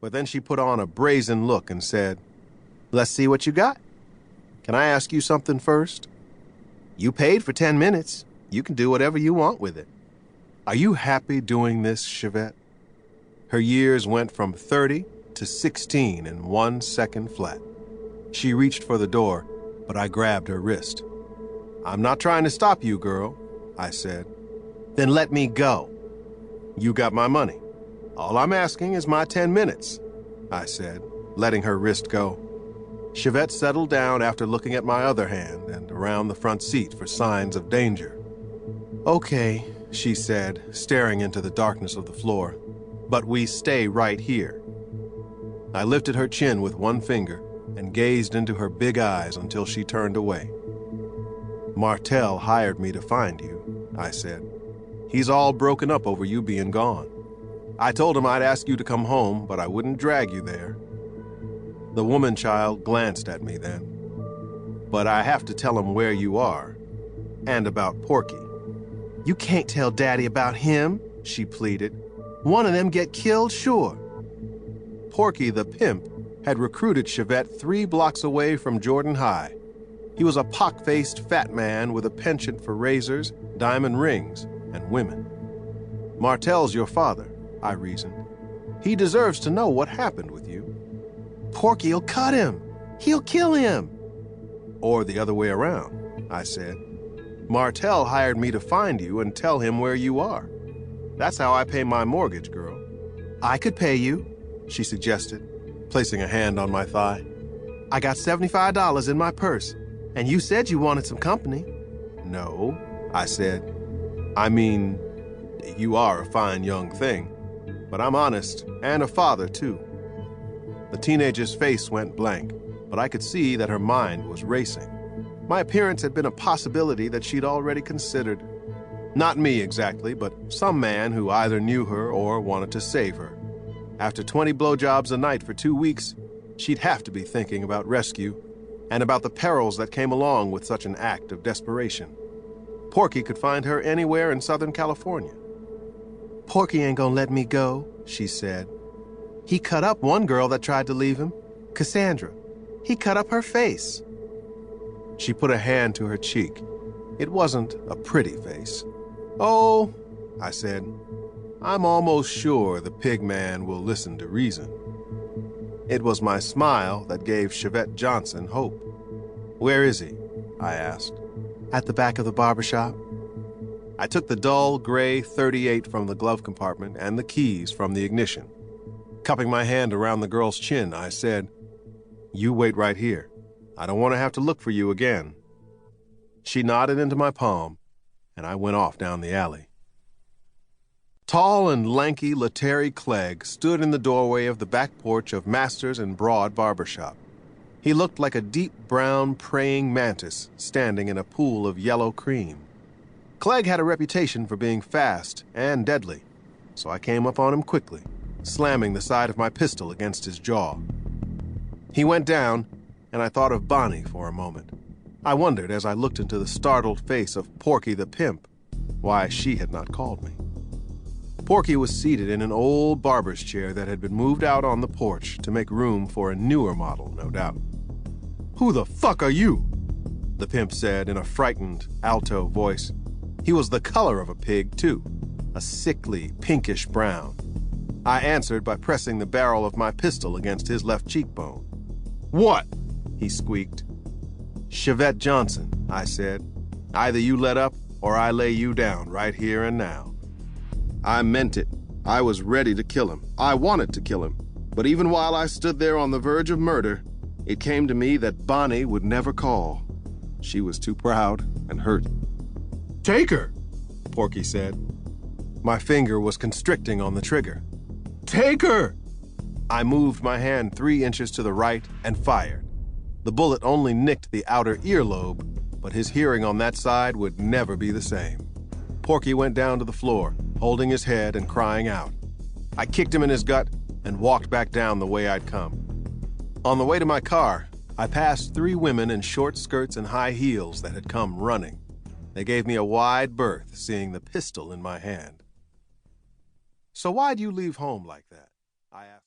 but then she put on a brazen look and said, "Let's see what you got. Can I ask you something first? You paid for 10 minutes. You can do whatever you want with it. Are you happy doing this, Chevette?" Her years went from 30 to 16 in 1 second flat. She reached for the door, but I grabbed her wrist. "I'm not trying to stop you, girl," I said. "Then let me go." "You got my money. All I'm asking is my 10 minutes, I said, letting her wrist go. Chevette settled down after looking at my other hand and around the front seat for signs of danger. "Okay," she said, staring into the darkness of the floor, "but we stay right here." I lifted her chin with one finger and gazed into her big eyes until she turned away. "Martel hired me to find you," I said. "He's all broken up over you being gone. I told him I'd ask you to come home, but I wouldn't drag you there." The woman-child glanced at me then. "But I have to tell him where you are, and about Porky." "You can't tell Daddy about him," she pleaded. "One of them get killed, sure." Porky the pimp had recruited Chevette 3 blocks away from Jordan High. He was a pock-faced fat man with a penchant for razors, diamond rings, and women. "Martel's your father," I reasoned. "He deserves to know what happened with you." "Porky'll cut him. He'll kill him." "Or the other way around," I said. "Martel hired me to find you and tell him where you are. That's how I pay my mortgage, girl." "I could pay you," she suggested, placing a hand on my thigh. "I got $75 in my purse, and you said you wanted some company." "No," I said. "I mean, you are a fine young thing, but I'm honest and a father, too." The teenager's face went blank, but I could see that her mind was racing. My appearance had been a possibility that she'd already considered. Not me exactly, but some man who either knew her or wanted to save her. After 20 blowjobs a night for 2 weeks, she'd have to be thinking about rescue and about the perils that came along with such an act of desperation. Porky could find her anywhere in Southern California. "Porky ain't gonna let me go," she said. "He cut up one girl that tried to leave him, Cassandra. He cut up her face." She put a hand to her cheek. It wasn't a pretty face. "Oh," I said, "I'm almost sure the pig man will listen to reason." It was my smile that gave Chevette Johnson hope. "Where is he?" I asked. "At the back of the barbershop." I took the dull gray .38 from the glove compartment and the keys from the ignition. Cupping my hand around the girl's chin, I said, "You wait right here. I don't want to have to look for you again." She nodded into my palm, and I went off down the alley. Tall and lanky Letary Clegg stood in the doorway of the back porch of Masters and Broad Barbershop. He looked like a deep brown praying mantis standing in a pool of yellow cream. Clegg had a reputation for being fast and deadly, so I came up on him quickly, slamming the side of my pistol against his jaw. He went down, and I thought of Bonnie for a moment. I wondered, as I looked into the startled face of Porky the pimp, why she had not called me. Porky was seated in an old barber's chair that had been moved out on the porch to make room for a newer model, no doubt. "Who the fuck are you?" the pimp said in a frightened, alto voice. He was the color of a pig, too, a sickly, pinkish brown. I answered by pressing the barrel of my pistol against his left cheekbone. "What?" he squeaked. "Chevette Johnson," I said. "Either you let up or I lay you down right here and now." I meant it. I was ready to kill him. I wanted to kill him. But even while I stood there on the verge of murder, it came to me that Bonnie would never call. She was too proud and hurt. "Take her," Porky said. My finger was constricting on the trigger. "Take her!" I moved my hand 3 inches to the right and fired. The bullet only nicked the outer earlobe, but his hearing on that side would never be the same. Porky went down to the floor, holding his head and crying out. I kicked him in his gut and walked back down the way I'd come. On the way to my car, I passed 3 women in short skirts and high heels that had come running. They gave me a wide berth, seeing the pistol in my hand. "So why'd you leave home like that?" I asked.